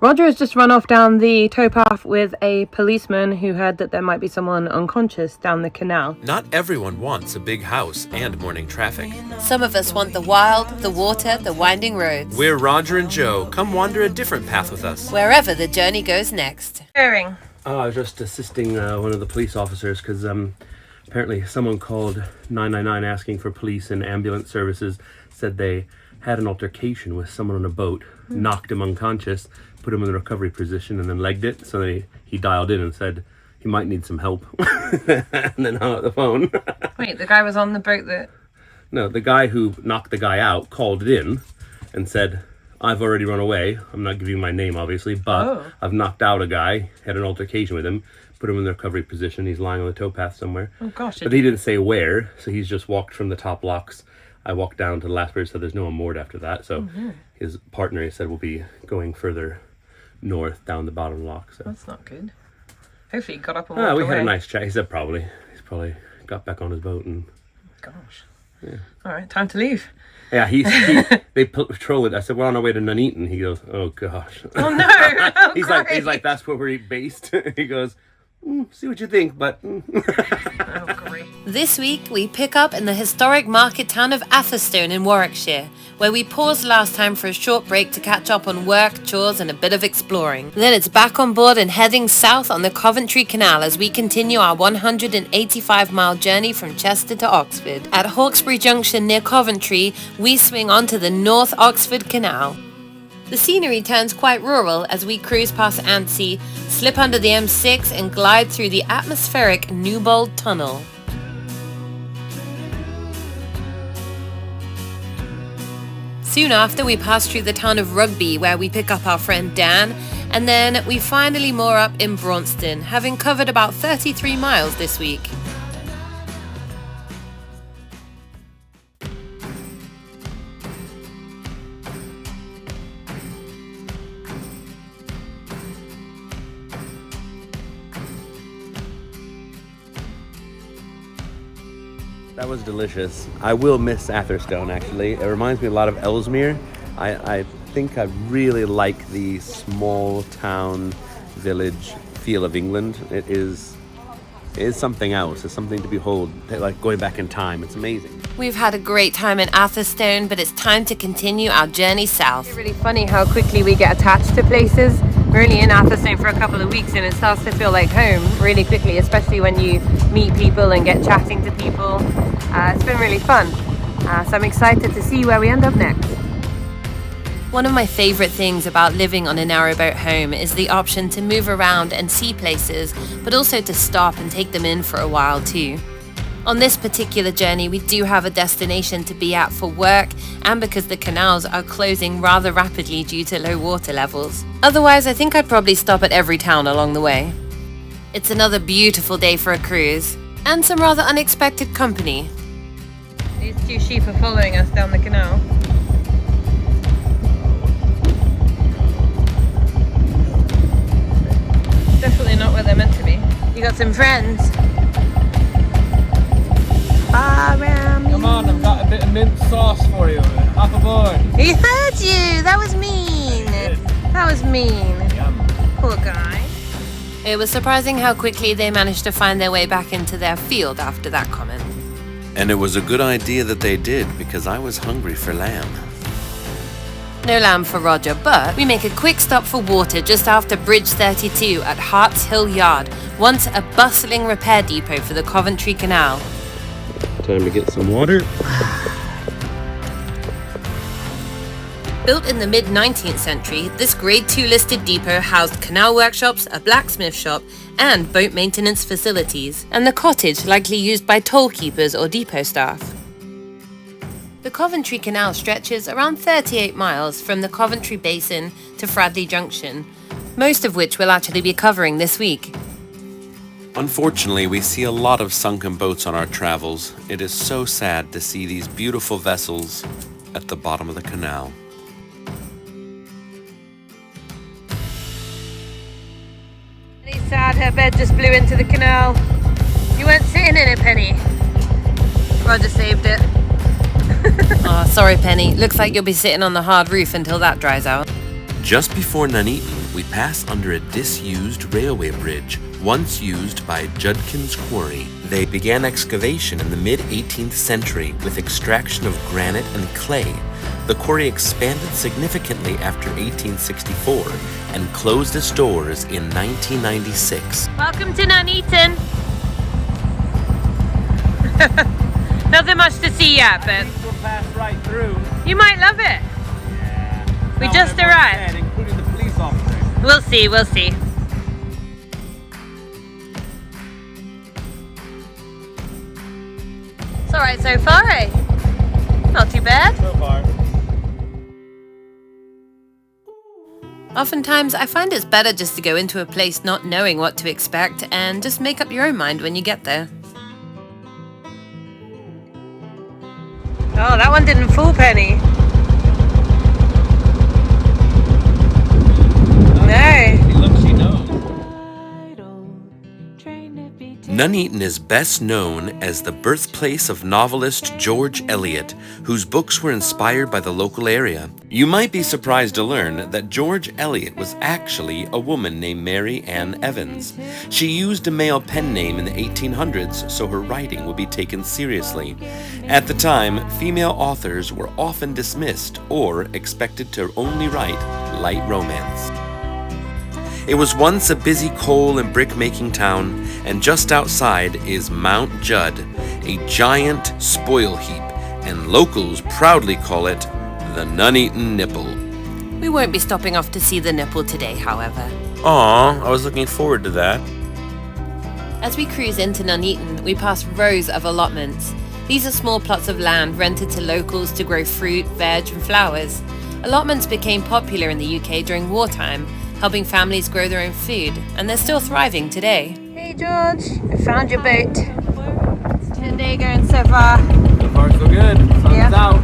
Roger has just run off down the towpath with a policeman who heard that there might be someone unconscious down the canal. Not everyone wants a big house and morning traffic. Some of us want the wild, the water, the winding roads. We're Roger and Joe. Come wander a different path with us. Wherever the journey goes next. Hearing. I was just assisting one of the police officers because apparently someone called 999 asking for police and ambulance services, said they had an altercation with someone on a boat, knocked him unconscious, put him in the recovery position and then legged it. So then he dialed in and said he might need some help and then hung up the phone. Wait, the guy was on the boat that... No, the guy who knocked the guy out called it in and said, I've already run away. I'm not giving you my name, obviously, but I've knocked out a guy, had an altercation with him, put him in the recovery position. He's lying on the towpath somewhere. Oh, gosh. But he didn't say where, so he's just walked from the top locks. I walked down to the last bridge, so there's no one moored after that. So his partner, he said, will be going further north down the bottom lock. So that's not good. Hopefully he got up and walked away. We had a nice chat. He said probably. He's probably got back on his boat and... Gosh. Yeah. All right, time to leave. Yeah, they patrol it. I said, we're on our way to Nuneaton. He goes, oh gosh. Oh no! Oh, he's like, that's where we're based. He goes, see what you think, but... Oh, great. This week, we pick up in the historic market town of Atherstone in Warwickshire, where we paused last time for a short break to catch up on work, chores and a bit of exploring. Then it's back on board and heading south on the Coventry Canal as we continue our 185-mile journey from Chester to Oxford. At Hawkesbury Junction near Coventry, we swing onto the North Oxford Canal. The scenery turns quite rural as we cruise past Anstey, slip under the M6 and glide through the atmospheric Newbold Tunnel. Soon after, we pass through the town of Rugby, where we pick up our friend Dan, and then we finally moor up in Braunston, having covered about 33 miles this week. That was delicious. I will miss Atherstone, actually. It reminds me a lot of Ellesmere. I think I really like the small town village feel of England. It is something else. It's something to behold, like going back in time. It's amazing. We've had a great time in Atherstone, but it's time to continue our journey south. It's really funny how quickly we get attached to places. We're only in Atherstone for a couple of weeks and it starts to feel like home really quickly, especially when you meet people and get chatting to people. It's been really fun. So I'm excited to see where we end up next. One of my favourite things about living on a narrowboat home is the option to move around and see places, but also to stop and take them in for a while too. On this particular journey, we do have a destination to be at for work and because the canals are closing rather rapidly due to low water levels. Otherwise, I think I'd probably stop at every town along the way. It's another beautiful day for a cruise and some rather unexpected company. These two sheep are following us down the canal. Definitely not where they're meant to be. You got some friends. Come on, I've got a bit of mint sauce for you. Hop aboard. He heard you! That was mean! That was mean. Yum. Poor guy. It was surprising how quickly they managed to find their way back into their field after that comment. And it was a good idea that they did, because I was hungry for lamb. No lamb for Roger, but we make a quick stop for water just after Bridge 32 at Hart's Hill Yard, once a bustling repair depot for the Coventry Canal. Time to get some water. Built in the mid-19th century, this Grade 2 listed depot housed canal workshops, a blacksmith shop, and boat maintenance facilities, and the cottage likely used by toll keepers or depot staff. The Coventry Canal stretches around 38 miles from the Coventry Basin to Fradley Junction, most of which we'll actually be covering this week. Unfortunately, we see a lot of sunken boats on our travels. It is so sad to see these beautiful vessels at the bottom of the canal. Penny's sad her bed just blew into the canal. You weren't sitting in it, Penny. Roger saved it. Sorry Penny, looks like you'll be sitting on the hard roof until that dries out. Just before Nuneaton, we pass under a disused railway bridge, once used by Judkin's Quarry. They began excavation in the mid-18th century with extraction of granite and clay. The quarry expanded significantly after 1864 and closed its doors in 1996. Welcome to Nuneaton. Nothing much to see yet, but We'll pass right through. you might love it. Yeah. We How just everyone arrived. said, including the police officer. We'll see, we'll see. It's alright so far, eh? Not too bad. So far. Oftentimes, I find it's better just to go into a place not knowing what to expect and just make up your own mind when you get there. Oh, that one didn't fool Penny. No. He looks, she knows. Nuneaton is best known as the birthplace of novelist George Eliot, whose books were inspired by the local area. You might be surprised to learn that George Eliot was actually a woman named Mary Ann Evans. She used a male pen name in the 1800s so her writing would be taken seriously. At the time, female authors were often dismissed or expected to only write light romance. It was once a busy coal and brick-making town, and just outside is Mount Judd, a giant spoil heap, and locals proudly call it the Nuneaton Nipple. We won't be stopping off to see the nipple today, however. Aw, I was looking forward to that. As we cruise into Nuneaton, we pass rows of allotments. These are small plots of land rented to locals to grow fruit, veg, and flowers. Allotments became popular in the UK during wartime, helping families grow their own food, and they're still thriving today. Hey George, I found your boat. Today going so far. So far, so good. Sun's Yeah. out.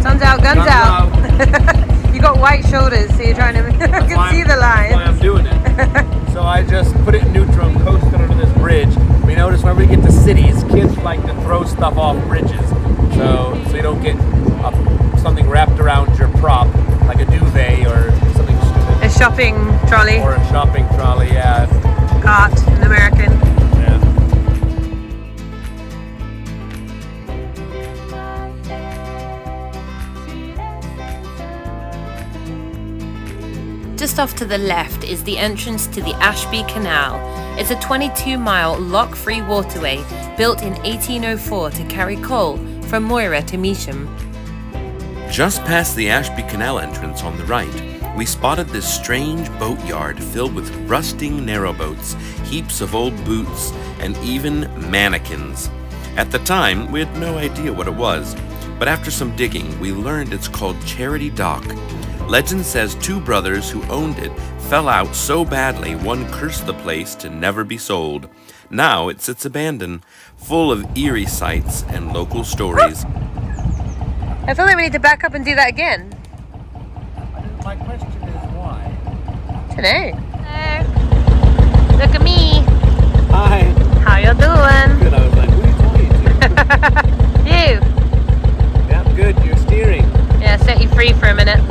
Sun's out, guns Guns out. You got white shoulders, so you're trying to you That's can why see the That's why line. I'm doing it. So I just put it in neutral and coasted under this bridge. We notice when we get to cities, kids like to throw stuff off bridges. So you don't get something wrapped around your prop, like a duvet or something stupid. A shopping trolley, Or a shopping trolley, yeah. cart, an American. Yeah. Just off to the left is the entrance to the Hawkesbury Canal. It's a 22-mile lock-free waterway built in 1804 to carry coal from Moira to Measham. Just past the Hawkesbury Canal entrance on the right, we spotted this strange boatyard filled with rusting narrowboats, heaps of old boots, and even mannequins. At the time, we had no idea what it was, but after some digging, we learned it's called Charity Dock. Legend says two brothers who owned it fell out so badly one cursed the place to never be sold. Now it sits abandoned, full of eerie sights and local stories. I feel like we need to back up and do that again. My question is why? Dunno. Hello. Look at me. Hi. How you doing? Good, I was like, who are you talking to? You. Yep, good, you're steering. Yeah, set you free for a minute.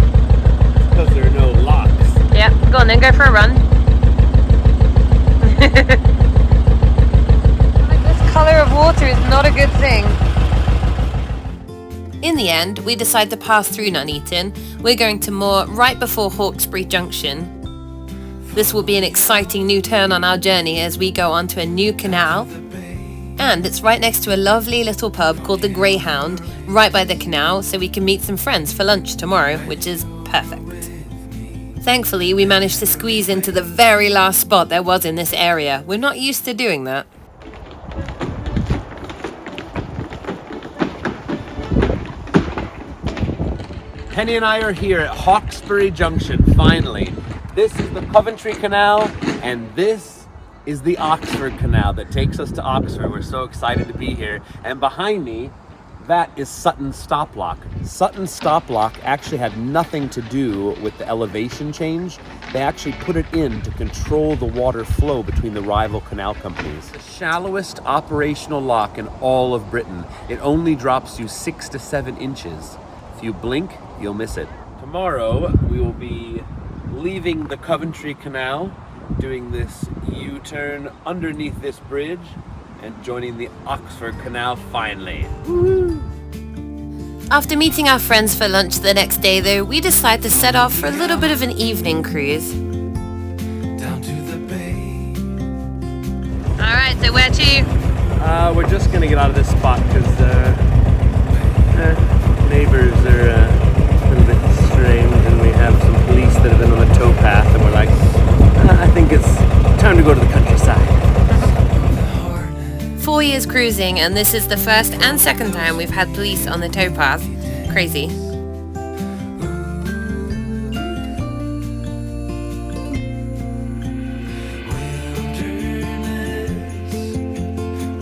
Because there are no locks. Yeah, go on then, go for a run. Like this colour of water is not a good thing. In the end, we decide to pass through Nuneaton. We're going to moor right before Hawkesbury Junction. This will be an exciting new turn on our journey as we go onto a new canal. And it's right next to a lovely little pub called the Greyhound, right by the canal, so we can meet some friends for lunch tomorrow, which is perfect. Thankfully, we managed to squeeze into the very last spot there was in this area. We're not used to doing that. Penny and I are here at Hawkesbury Junction, finally. This is the Coventry Canal, and this is the Oxford Canal that takes us to Oxford. We're so excited to be here. And behind me, that is Sutton Stop Lock. Sutton Stop Lock actually had nothing to do with the elevation change. They actually put it in to control the water flow between the rival canal companies. The shallowest operational lock in all of Britain. It only drops you 6 to 7 inches. If you blink, you'll miss it. Tomorrow, we will be leaving the Coventry Canal, doing this U-turn underneath this bridge, and joining the Oxford Canal finally. Woo! After meeting our friends for lunch the next day though, we decide to set off for a little bit of an evening cruise. Down to the bay. Alright, so where to? We're just gonna get out of this spot because neighbors are a little bit strange, and we have some police that have been on the towpath, and we're like, I think it's time to go to the countryside. 4 years cruising, and this is the first and second time we've had police on the towpath. Crazy.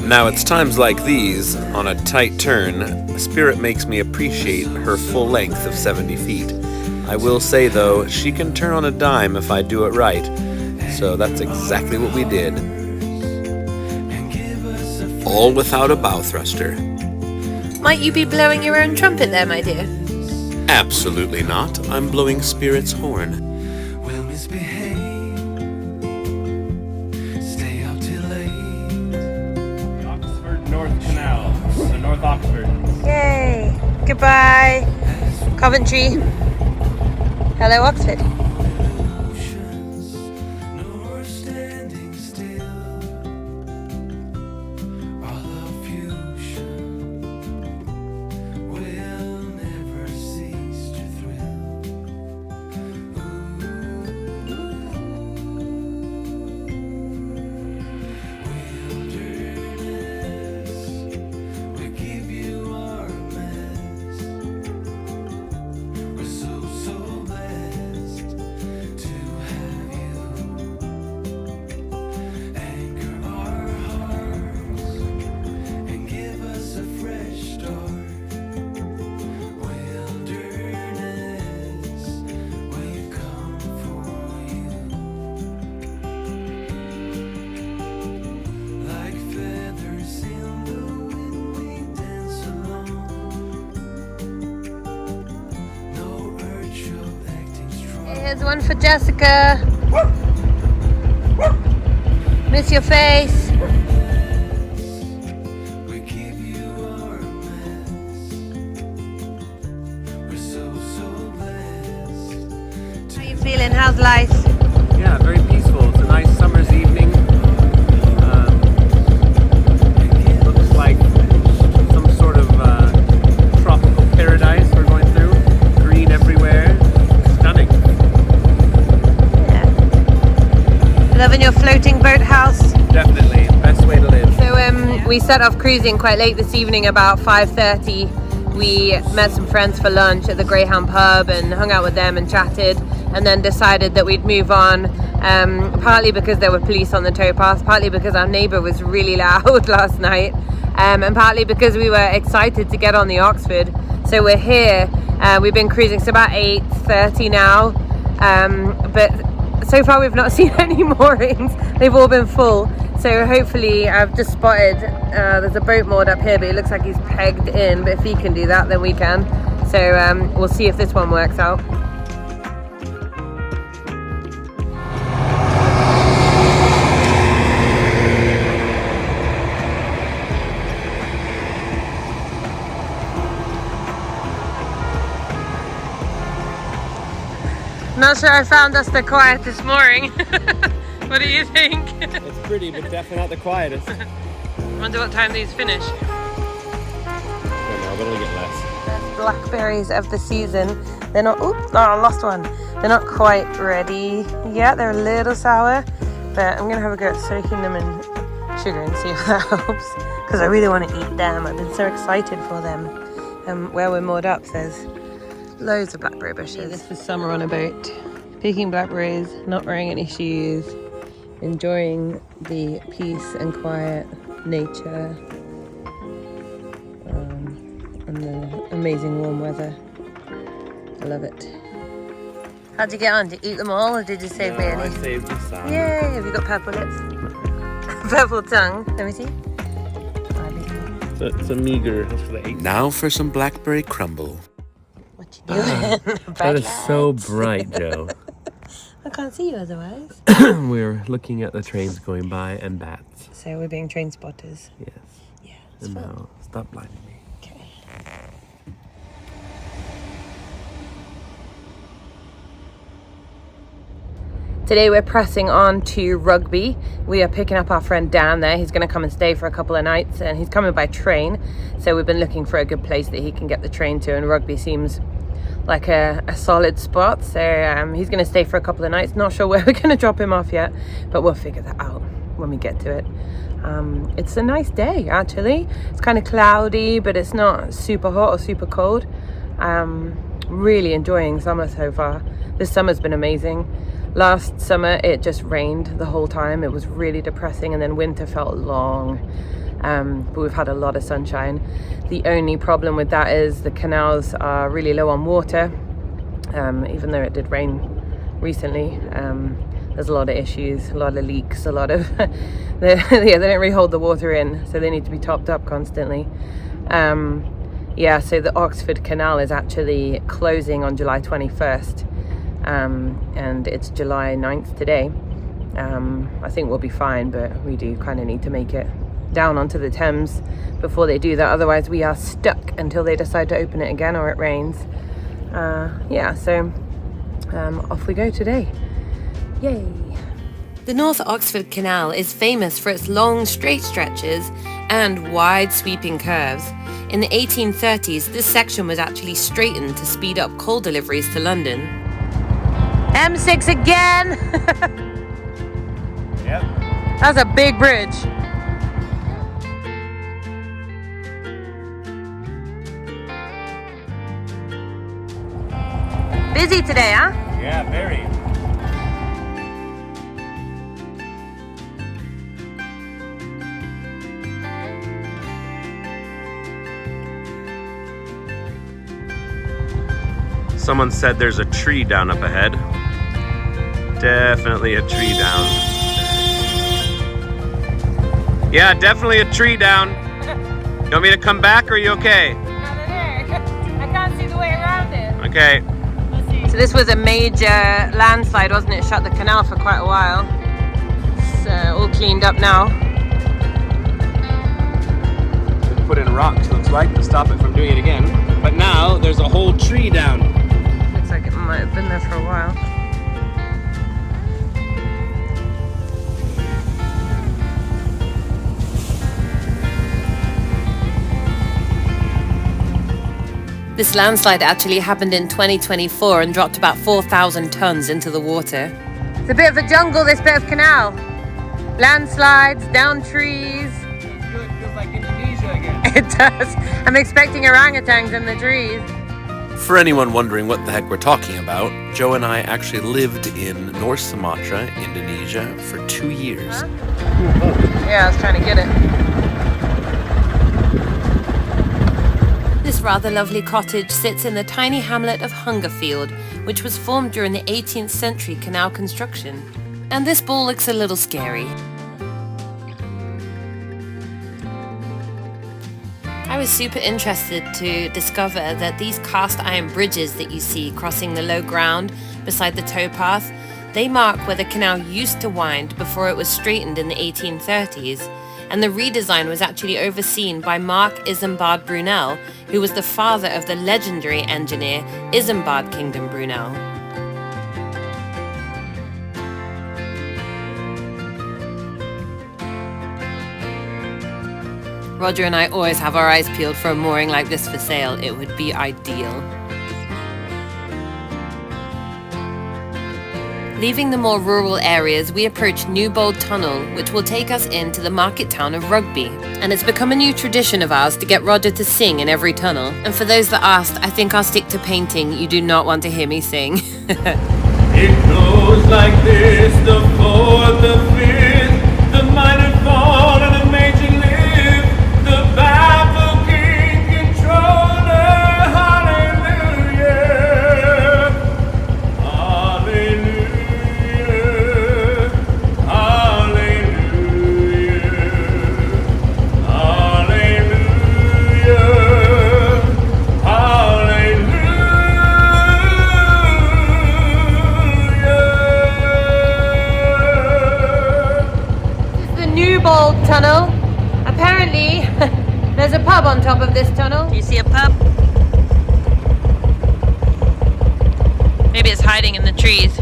Now, it's times like these, on a tight turn, Spirit makes me appreciate her full length of 70 feet. I will say, though, she can turn on a dime if I do it right. So that's exactly what we did. All without a bow thruster. Might you be blowing your own trumpet there, my dear? Absolutely not. I'm blowing Spirit's horn. We'll misbehave. Stay out till late. The Oxford North Canal, so North Oxford. Yay! Goodbye, Coventry. Hello, Oxford. Nor standing still. All of fusion will never cease to thrill. Wilderness, we give you our mess. We're so blessed to have you. Anchor our hearts and give us a fresh start. Wilderness, we've come for you. Like feathers in the wind, we dance along. No urge of acting strong. Here's one for Jessica. Miss your face. We give you our mess. We're so blessed. How you feeling? How's life? Yeah, very peaceful. It's a nice summer's evening. Looks like some sort of tropical paradise we're going through. Green everywhere. Stunning. Yeah. Loving your floating boathouse. Definitely. Best way to live. So we set off cruising quite late this evening, about 5:30. We met some friends for lunch at the Greyhound pub and hung out with them and chatted, and then decided that we'd move on, partly because there were police on the towpath, partly because our neighbour was really loud last night, and partly because we were excited to get on the Oxford. So we're here. We've been cruising, so about 8:30 now, but so far we've not seen any moorings. They've all been full. So hopefully, I've just spotted there's a boat moored up here, but it looks like he's pegged in. But if he can do that, then we can. So we'll see if this one works out. Not sure I found us the quietest mooring. What do you think? It's pretty, but definitely not the quietest. Wonder what time these finish. I don't know, but it'll get less. Best blackberries of the season. They're not, oops, oh, I lost one. They're not quite ready yet. They're a little sour, but I'm gonna have a go at soaking them in sugar and see if that helps. Because I really want to eat them. I've been so excited for them. Where we're moored up, there's loads of blackberry bushes. This is summer on a boat. Picking blackberries, not wearing any shoes, enjoying the peace and quiet nature, and the amazing warm weather. I love it. How'd you get on? Did you eat them all, or did you save me any? I saved you some. Yay! Have you got purple lips? Purple tongue. Let me see. It's a meager. That's for the 8. Now for some blackberry crumble. What you doing? That is so bright, Joe. I can't see you otherwise. We're looking at the trains going by and bats. So we're being train spotters. Yes. Yeah, it's And fun. now, stop blinding me. Okay. Today we're pressing on to Rugby. We are picking up our friend Dan there. He's going to come and stay for a couple of nights, and he's coming by train. So we've been looking for a good place that he can get the train to, and Rugby seems like a solid spot. So he's going to stay for a couple of nights. Not sure where we're going to drop him off yet, but we'll figure that out when we get to it. It's a nice day, actually. It's kind of cloudy, but it's not super hot or super cold. Really enjoying summer so far. This summer's been amazing. Last summer it just rained the whole time. It was really depressing, and then winter felt long. But we've had a lot of sunshine. The only problem with that is the canals are really low on water. Even though it did rain recently, there's a lot of issues, a lot of leaks, a lot of they don't really hold the water in, so they need to be topped up constantly. So the Oxford Canal is actually closing on July 21st. And it's July 9th today. I think we'll be fine, but we do kind of need to make it down onto the Thames before they do that. Otherwise we are stuck until they decide to open it again or it rains. Off we go today. Yay! The North Oxford Canal is famous for its long straight stretches and wide sweeping curves. In the 1830s, this section was actually straightened to speed up coal deliveries to London. M6 again! Yep. That's a big bridge. Busy today, huh? Yeah, very. Someone said there's a tree down up ahead. Definitely a tree down. Yeah, definitely a tree down. You want me to come back, or are you okay? I can't see the way around it. Okay. So this was a major landslide, wasn't it? Shut the canal for quite a while. It's all cleaned up now. They put in rocks, looks like, to stop it from doing it again. But now there's a whole tree down. Looks like it might have been there for a while. This landslide actually happened in 2024 and dropped about 4,000 tons into the water. It's a bit of a jungle, this bit of canal. Landslides, down trees. Feels good, feels like Indonesia again. It does. I'm expecting orangutans in the trees. For anyone wondering what the heck we're talking about, Joe and I actually lived in North Sumatra, Indonesia, for 2 years. Huh? Yeah, I was trying to get it. This rather lovely cottage sits in the tiny hamlet of Hungerfield, which was formed during the 18th century canal construction. And this ball looks a little scary. I was super interested to discover that these cast iron bridges that you see crossing the low ground beside the towpath, they mark where the canal used to wind before it was straightened in the 1830s. And the redesign was actually overseen by Mark Isambard Brunel, who was the father of the legendary engineer Isambard Kingdom Brunel. Roger and I always have our eyes peeled for a mooring like this for sale. It would be ideal. Leaving the more rural areas, we approach Newbold Tunnel, which will take us into the market town of Rugby. And it's become a new tradition of ours to get Roger to sing in every tunnel. And for those that asked, I think I'll stick to painting. You do not want to hear me sing. It goes like this, the fourth, the fifth, the minor fall and the major lift, the baffled king controller, hallelujah, hallelujah, hallelujah, hallelujah, hallelujah. Ball tunnel. Apparently, there's a pub on top of this tunnel. Do you see a pub? Maybe it's hiding in the trees.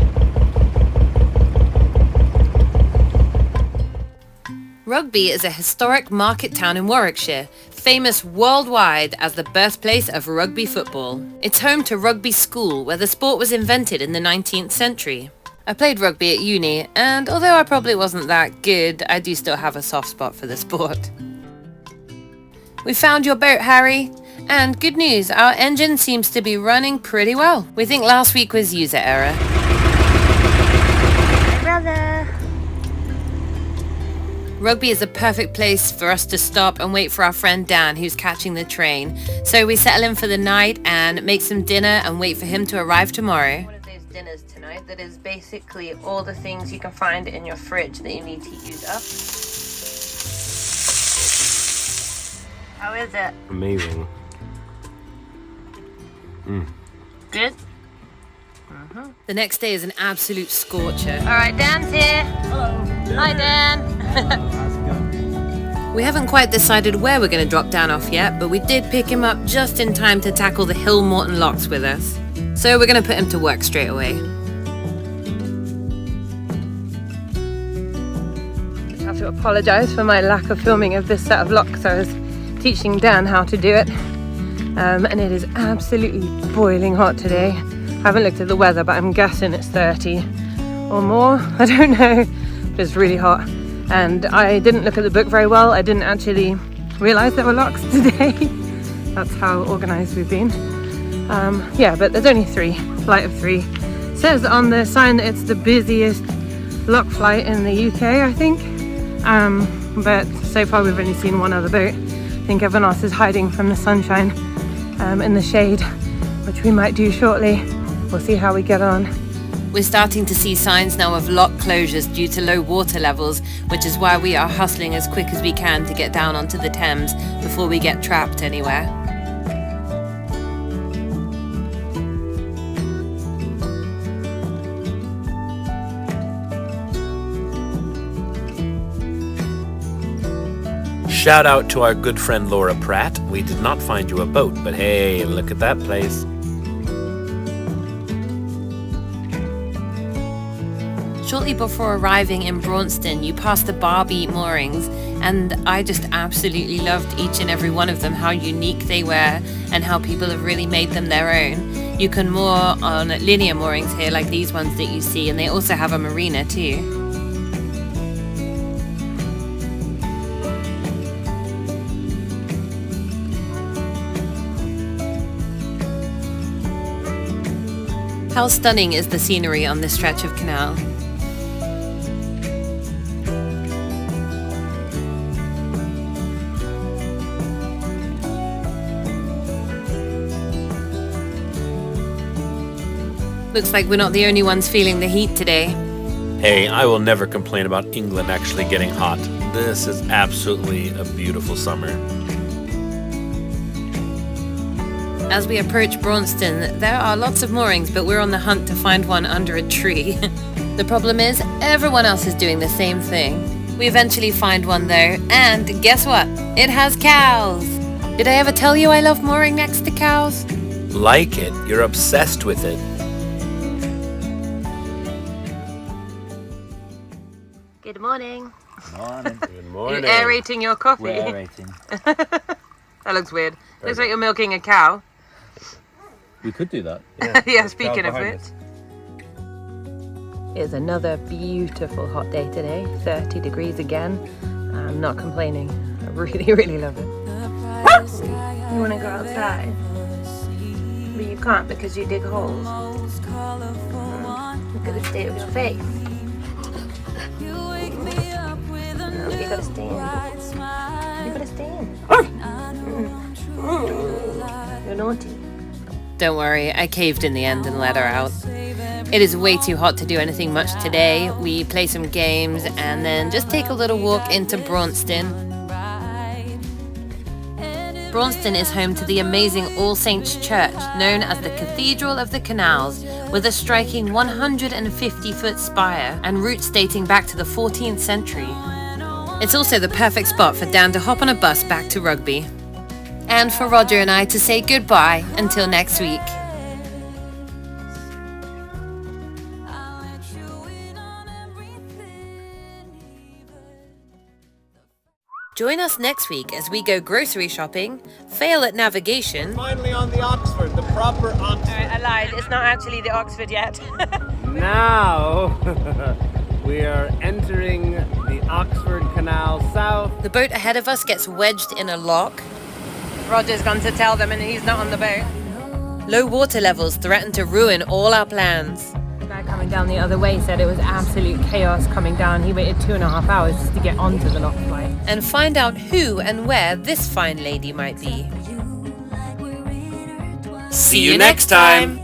Rugby is a historic market town in Warwickshire, famous worldwide as the birthplace of rugby football. It's home to Rugby School, where the sport was invented in the 19th century. I played rugby at uni, and although I probably wasn't that good, I do still have a soft spot for the sport. We found your boat, Harry. And good news, our engine seems to be running pretty well. We think last week was user error. Hey, brother. Rugby is a perfect place for us to stop and wait for our friend Dan, who's catching the train. So we settle in for the night and make some dinner and wait for him to arrive tomorrow. One of those dinners tonight that is basically all the things you can find in your fridge that you need to use up. How is it? Amazing. Good? The next day is an absolute scorcher. Alright, Dan's here. Hello. Hi, Dan. We haven't quite decided where we're going to drop Dan off yet, but we did pick him up just in time to tackle the Hill Morton locks with us. So we're going to put him to work straight away. I have to apologise for my lack of filming of this set of locks. I was teaching Dan how to do it. And it is absolutely boiling hot today. I haven't looked at the weather, but I'm guessing it's 30 or more. I don't know, but it's really hot. And I didn't look at the book very well. I didn't actually realise there were locks today. That's how organised we've been. Yeah, but there's only 3, flight of 3. It says on the sign that it's the busiest lock flight in the UK, I think. But so far we've only seen one other boat. I think everyone else is hiding from the sunshine in the shade, which we might do shortly. We'll see how we get on. We're starting to see signs now of lock closures due to low water levels, which is why we are hustling as quick as we can to get down onto the Thames before we get trapped anywhere. Shout out to our good friend Laura Pratt. We did not find you a boat, but hey, look at that place. Shortly before arriving in Braunston, you pass the Barbie moorings, and I just absolutely loved each and every one of them, how unique they were and how people have really made them their own. You can moor on linear moorings here like these ones that you see, and they also have a marina too. How stunning is the scenery on this stretch of canal? Looks like we're not the only ones feeling the heat today. Hey, I will never complain about England actually getting hot. This is absolutely a beautiful summer. As we approach Braunston, there are lots of moorings, but we're on the hunt to find one under a tree. The problem is, everyone else is doing the same thing. We eventually find one though, and guess what? It has cows! Did I ever tell you I love mooring next to cows? Like it, you're obsessed with it. Good morning. Morning. Good morning. You're aerating your coffee. We're aerating. That looks weird. Looks like you're milking a cow. We could do that. Yeah, speaking of which. It's another beautiful hot day today. 30 degrees again. I'm not complaining. I really, really love it. You want to go outside? But you can't because you dig holes. Look at the state of your face. No, you gotta stay in. You gotta stay in. You're naughty. Don't worry, I caved in the end and let her out. It is way too hot to do anything much today. We play some games and then just take a little walk into Braunston. Braunston is home to the amazing All Saints Church, known as the Cathedral of the Canals, with a striking 150-foot spire and roots dating back to the 14th century. It's also the perfect spot for Dan to hop on a bus back to Rugby. And for Roger and I to say goodbye until next week. Join us next week as we go grocery shopping, fail at navigation, Finally on the Oxford, the proper Oxford. I lied, it's not actually the Oxford yet. Now we are entering the Oxford Canal south. the boat ahead of us gets wedged in a lock, Roger's gone to tell them and he's not on the boat. low water levels threaten to ruin all our plans. The guy coming down the other way said it was absolute chaos coming down. He waited 2.5 hours just to get onto the lock flight. And find out who and where this fine lady might be. See you next time.